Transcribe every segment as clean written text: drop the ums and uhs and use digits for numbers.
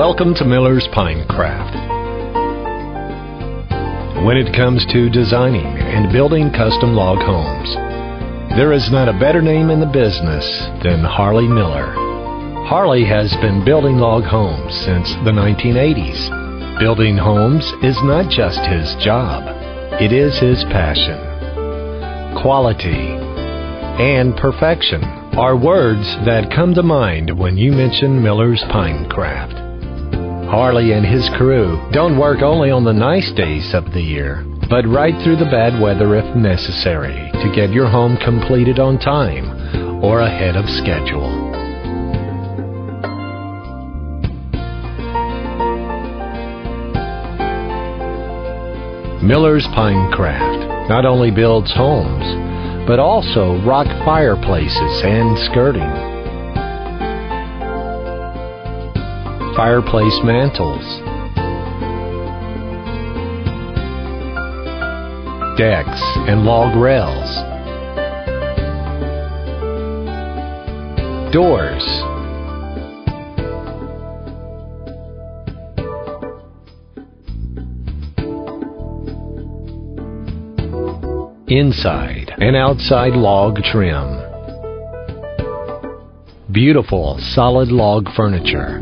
Welcome to Miller's Pinecraft. When it comes to designing and building custom log homes, there is not a better name in the business than Harley Miller. Harley has been building log homes since the 1980s. Building homes is not just his job, it is his passion. Quality and perfection are words that come to mind when you mention Miller's Pinecraft. Harley and his crew don't work only on the nice days of the year, but right through the bad weather if necessary to get your home completed on time or ahead of schedule. Miller's Pinecraft not only builds homes, but also rock fireplaces and skirting, fireplace mantles, decks and log rails, doors, inside and outside log trim, beautiful solid log furniture,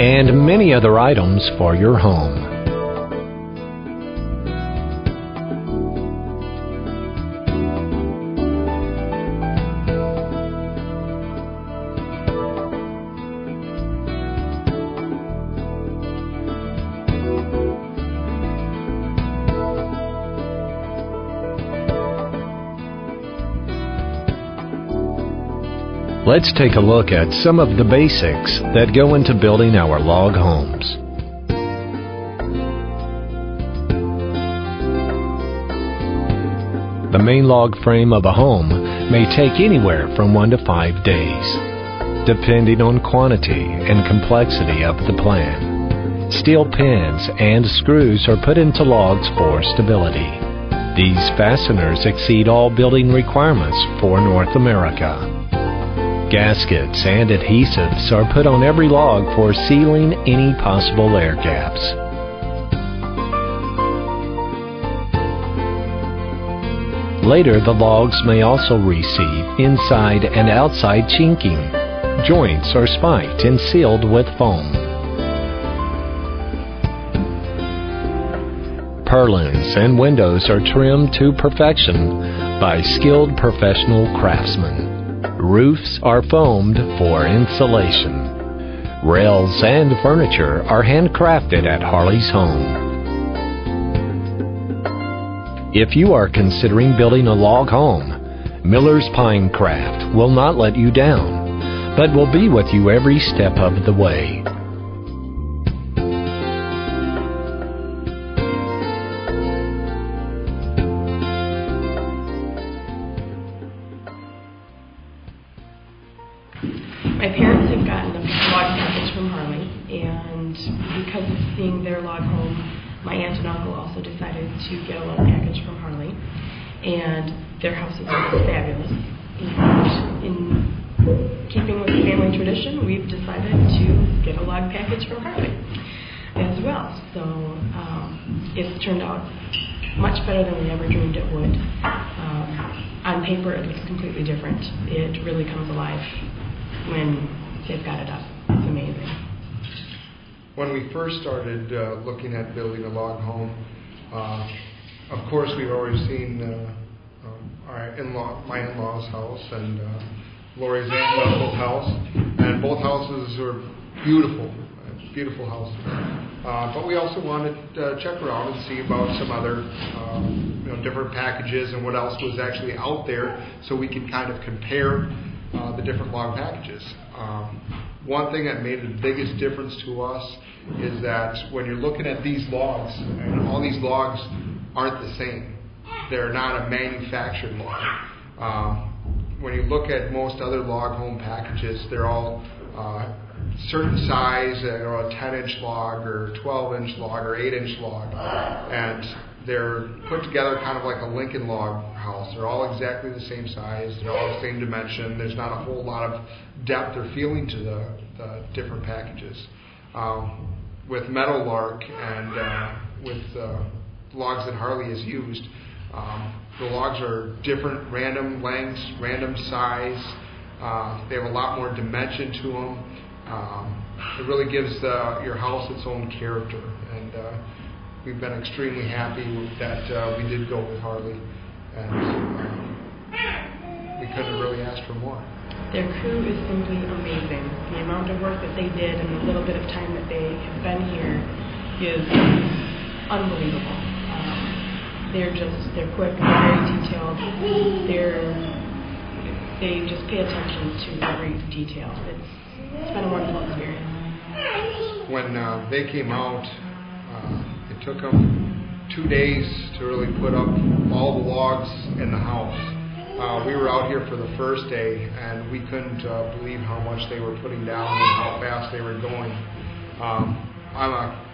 and many other items for your home. Let's take a look at some of the basics that go into building our log homes. The main log frame of a home may take anywhere from 1 to 5 days, depending on quantity and complexity of the plan. Steel pins and screws are put into logs for stability. These fasteners exceed all building requirements for North America. Gaskets and adhesives are put on every log for sealing any possible air gaps. Later, the logs may also receive inside and outside chinking. Joints are spiked and sealed with foam. Purlins and windows are trimmed to perfection by skilled professional craftsmen. Roofs are foamed for insulation. Rails and furniture are handcrafted at Harley's home. If you are considering building a log home, Miller's Pinecraft will not let you down, but will be with you every step of the way. My parents had gotten a log package from Harley, and because of seeing their log home, my aunt and uncle also decided to get a log package from Harley, and their house is just fabulous. And in keeping with the family tradition, we've decided to get a log package from Harley as well. So it's turned out much better than we ever dreamed it would. On paper, it looks completely different. It really comes alive when they've got it up. It's amazing. When we first started looking at building a log home, of course we've already seen my in-laws' house and Lori's aunt and uncle's house, and both houses are beautiful houses. But we also wanted to check around and see about some other different packages and what else was actually out there, so we could kind of compare the different log packages. One thing that made the biggest difference to us is that when you're looking at these logs, and all these logs aren't the same. They're not a manufactured log. When you look at most other log home packages, they're all certain size, a 10-inch log or 12-inch log or 8-inch log, and they're put together kind of like a Lincoln log house. They're all exactly the same size. They're all the same dimension. There's not a whole lot of depth or feeling to the different packages. With Meadowlark and with logs that Harley has used, the logs are different, random lengths, random size. They have a lot more dimension to them. It really gives your house its own character, and we've been extremely happy that we did go with Harley, and we couldn't really ask for more. Their crew is simply amazing. The amount of work that they did and the little bit of time that they have been here is unbelievable. They're quick, they're very detailed. They just pay attention to every detail. It's been a wonderful experience. When they came out, it took them 2 days to really put up all the logs in the house. We were out here for the first day, and we couldn't believe how much they were putting down and how fast they were going.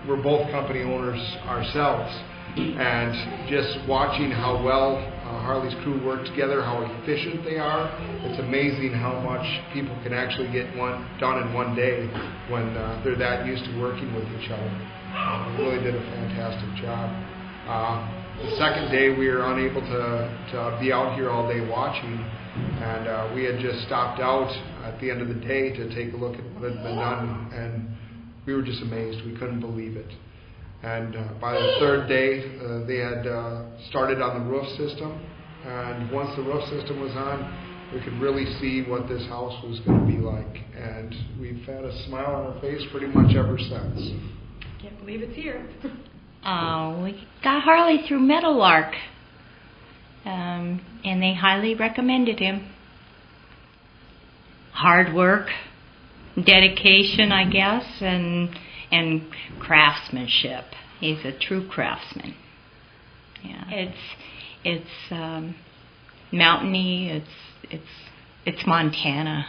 We're both company owners ourselves, and just watching how well Harley's crew work together, how efficient they are, it's amazing how much people can actually get done in one day when they're that used to working with each other. They really did a fantastic job. The second day we were unable to be out here all day watching, and we had just stopped out at the end of the day to take a look at what had been done, and we were just amazed. We couldn't believe it. And by the third day, they had started on the roof system, and once the roof system was on, we could really see what this house was going to be like, and we've had a smile on our face pretty much ever since. Can't believe it's here. We got Harley through Meadowlark, and they highly recommended him. Hard work, dedication, I guess, and craftsmanship. He's a true craftsman. Yeah, it's mountainy. It's Montana.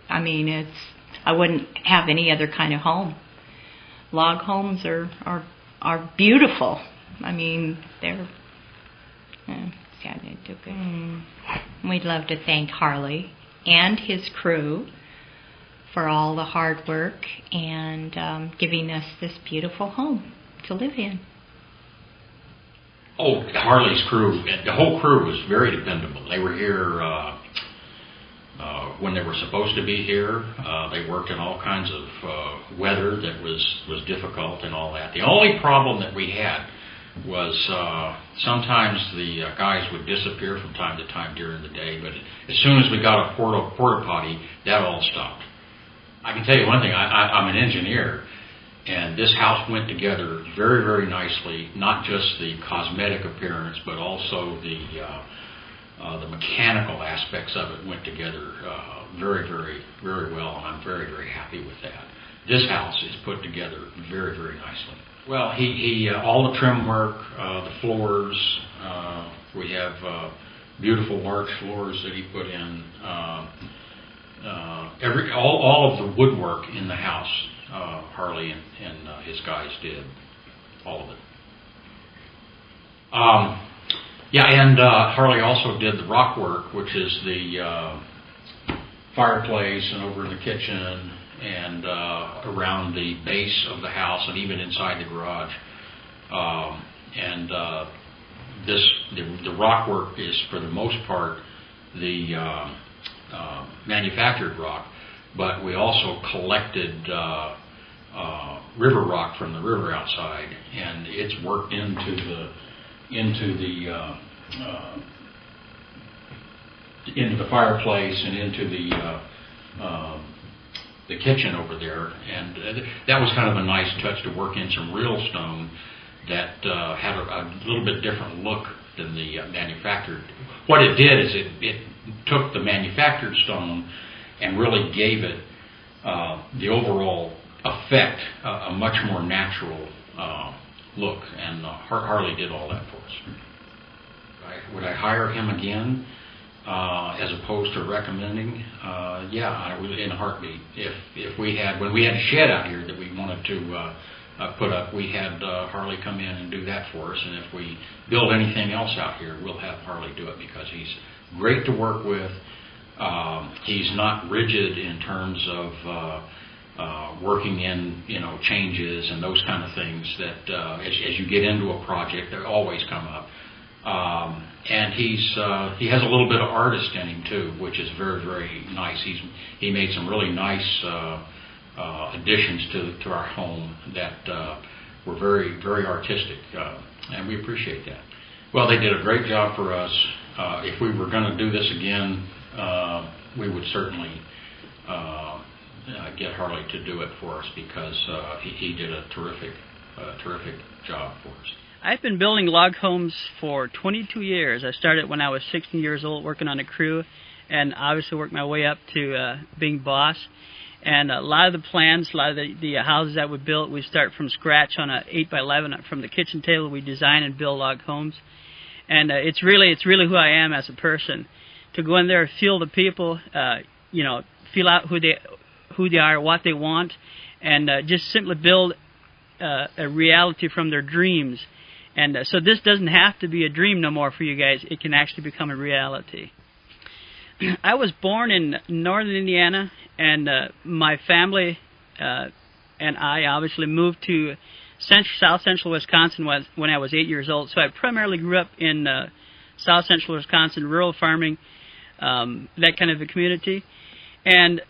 I mean, I wouldn't have any other kind of home. Log homes are beautiful. I mean, they're. We'd love to thank Harley and his crew for all the hard work and giving us this beautiful home to live in. Oh, Harley's crew, the whole crew was very dependable. They were here when they were supposed to be here. They worked in all kinds of weather that was difficult and all that. The only problem that we had was sometimes the guys would disappear from time to time during the day, but as soon as we got a porta potty, that all stopped. I can tell you one thing, I'm an engineer, and this house went together very, very nicely, not just the cosmetic appearance, but also the mechanical aspects of it went together very, very, very well, and I'm very, very happy with that. This house is put together very, very nicely. Well, he all the trim work, the floors, we have beautiful large floors that he put in. All of the woodwork in the house, Harley and his guys did, all of it. And Harley also did the rock work, which is the fireplace and over in the kitchen and around the base of the house and even inside the garage. The rock work is, for the most part, the manufactured rock, but we also collected river rock from the river outside, and it's worked into the fireplace and into the kitchen over there, and that was kind of a nice touch to work in some real stone that had a little bit different look than the manufactured. What it did is it took the manufactured stone and really gave it the overall effect, a much more natural look, and Harley did all that for us. Would I hire him again? as opposed to recommending, yeah, I would in a heartbeat. If we had, when we had a shed out here that we wanted to put up, we had Harley come in and do that for us. And if we build anything else out here, we'll have Harley do it because he's great to work with. He's not rigid in terms of working in, changes and those kind of things that as you get into a project, they always come up. And he has a little bit of artist in him too, which is very, very nice. He made some really nice additions to our home that were very, very artistic, and we appreciate that. Well, they did a great job for us. If we were going to do this again, we would certainly get Harley to do it for us because he did a terrific job for us. I've been building log homes for 22 years. I started when I was 16 years old working on a crew, and obviously worked my way up to being boss. And a lot of the plans, a lot of the houses that we built, we start from scratch on a 8x11 from the kitchen table. We design and build log homes, and it's really who I am as a person. To go in there, feel the people, feel out who they are, what they want, and just simply build a reality from their dreams. And so this doesn't have to be a dream no more for you guys. It can actually become a reality. I was born in northern Indiana, and my family and I obviously moved to south central Wisconsin when I was 8 years old. So I primarily grew up in south central Wisconsin, rural farming, that kind of a community. And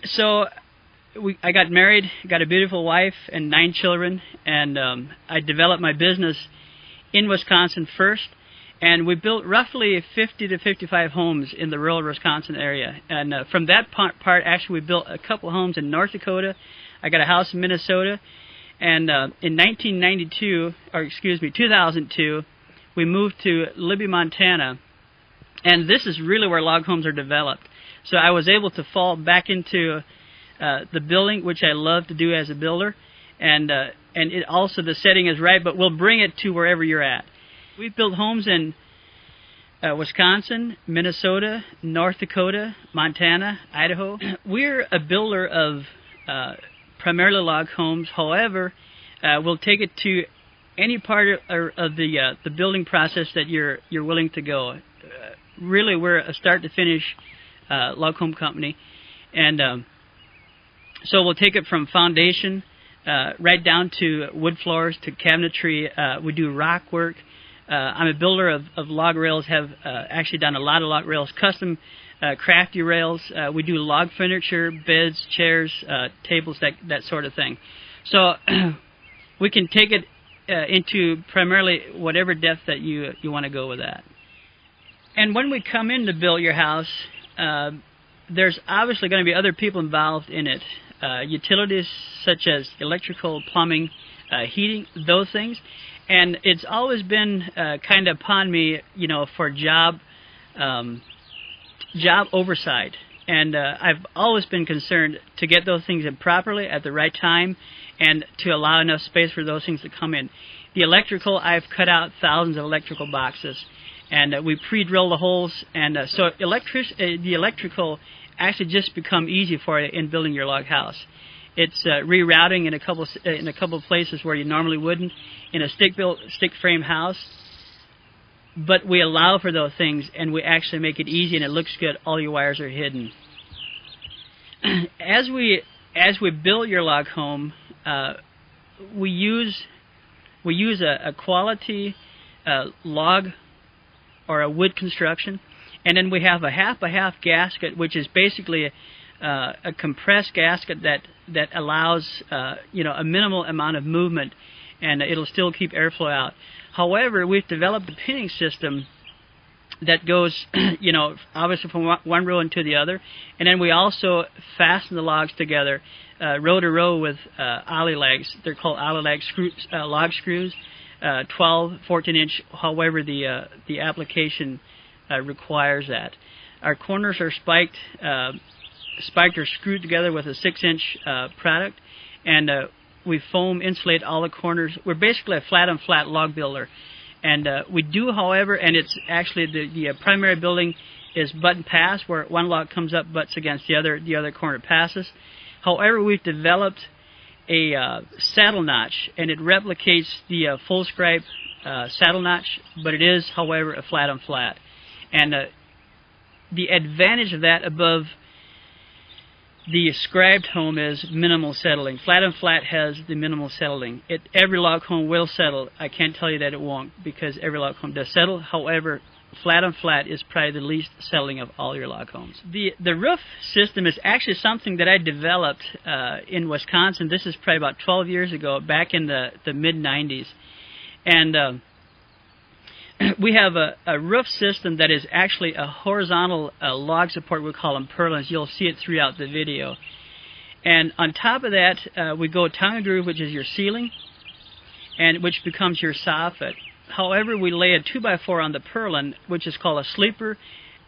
so I got married, got a beautiful wife and 9 children, and I developed my business in Wisconsin first, and we built roughly 50 to 55 homes in the rural Wisconsin area. And from that part, actually, we built a couple homes in North Dakota. I got a house in Minnesota, and in 2002, we moved to Libby, Montana, and this is really where log homes are developed. So I was able to fall back into the building, which I love to do as a builder, and it also the setting is right, but we'll bring it to wherever you're at. We've built homes in Wisconsin, Minnesota, North Dakota, Montana, Idaho. We're a builder of primarily log homes. However, we'll take it to any part of the building process that you're willing to go. Really, we're a start to finish log home company, and so we'll take it from foundation right down to wood floors to cabinetry. We do rock work. I'm a builder of log rails, have actually done a lot of log rails, custom crafty rails. We do log furniture, beds, chairs, tables, that sort of thing. So we can take it into primarily whatever depth that you want to go with that. And when we come in to build your house, there's obviously going to be other people involved in it. Utilities such as electrical, plumbing, heating, those things. And it's always been kind of upon me, for job oversight. And I've always been concerned to get those things in properly at the right time and to allow enough space for those things to come in. The electrical, I've cut out thousands of electrical boxes, and we pre-drill the holes. And so the electrical actually just become easy for you in building your log house. It's rerouting in a couple of places where you normally wouldn't in a stick frame house. But we allow for those things, and we actually make it easy, and it looks good. All your wires are hidden. As we build your log home, we use a quality log or a wood construction, and then we have a half by half gasket, which is basically a compressed gasket that allows a minimal amount of movement, and it'll still keep airflow out. However, we've developed a pinning system that goes, obviously from one row into the other, and then we also fasten the logs together, row to row with ollie legs. They're called ollie leg log screws, 12, 14-inch, however the application requires that. Our corners are spiked or screwed together with a 6-inch product, and we foam insulate all the corners. We're basically a flat-on-flat log builder, And we do, however, and it's actually the primary building is butt and pass, where one log comes up, butts against the other corner passes. However, we've developed a saddle notch, and it replicates the full stripe saddle notch, but it is, however, a flat on flat. And the advantage of that above the scribed home is minimal settling. Flat on flat has the minimal settling. Every log home will settle. I can't tell you that it won't, because every log home does settle. However, flat on flat is probably the least settling of all your log homes. The roof system is actually something that I developed in Wisconsin. This is probably about 12 years ago, back in the mid-90s. And we have a roof system that is actually a horizontal log support. We call them purlins. You'll see it throughout the video. And on top of that, we go tongue and groove, which is your ceiling, and which becomes your soffit. However, we lay a 2x4 on the purlin, which is called a sleeper,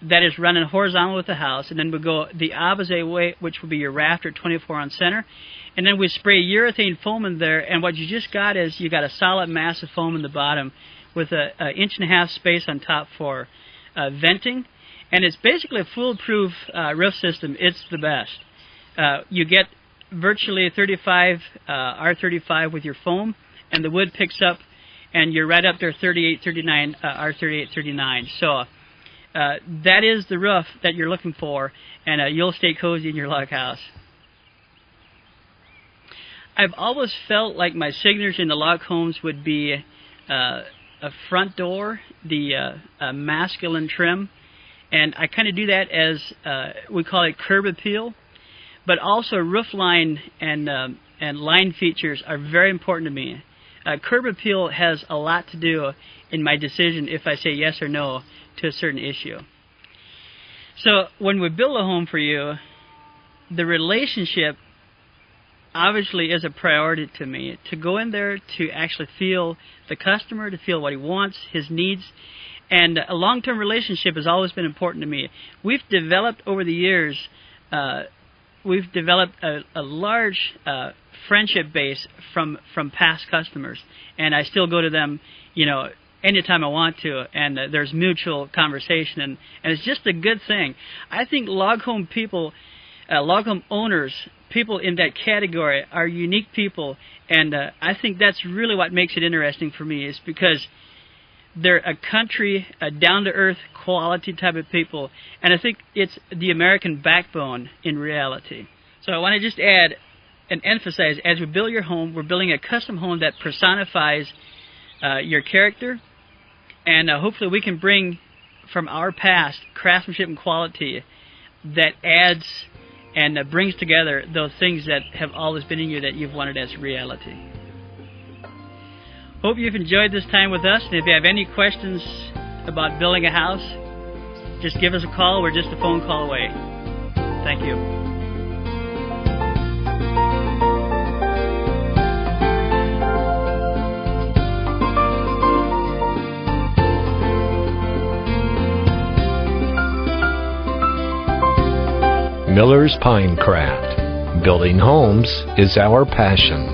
that is running horizontal with the house. And then we go the opposite way, which will be your rafter, 24 on center. And then we spray urethane foam in there. And what you just got is you got a solid mass of foam in the bottom, with an 1.5 inch space on top for venting. And it's basically a foolproof roof system. It's the best. You get virtually 35 R35 with your foam, and the wood picks up, and you're right up there 38, 39 R38, 39. So that is the roof that you're looking for, and you'll stay cozy in your log house. I've always felt like my signature in the log homes would be a front door, the masculine trim, and I kind of do that as we call it curb appeal, but also roof line and line features are very important to me. Curb appeal has a lot to do in my decision if I say yes or no to a certain issue. So when we build a home for you, the relationship obviously is a priority to me. To go in there, to actually feel the customer, to feel what he wants, his needs, and a long-term relationship has always been important to me. We've developed over the years, we've developed a large friendship base from past customers, and I still go to them, anytime I want to, and there's mutual conversation, and it's just a good thing. I think log home people, log home owners, people in that category are unique people, and I think that's really what makes it interesting for me, is because they're a country, a down-to-earth quality type of people, and I think it's the American backbone in reality. So I want to just add and emphasize, as we build your home, we're building a custom home that personifies your character, and hopefully we can bring from our past craftsmanship and quality that adds and brings together those things that have always been in you that you've wanted as reality. Hope you've enjoyed this time with us, and if you have any questions about building a house, just give us a call. We're just a phone call away. Thank you. Miller's Pinecraft. Building homes is our passion.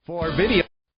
For video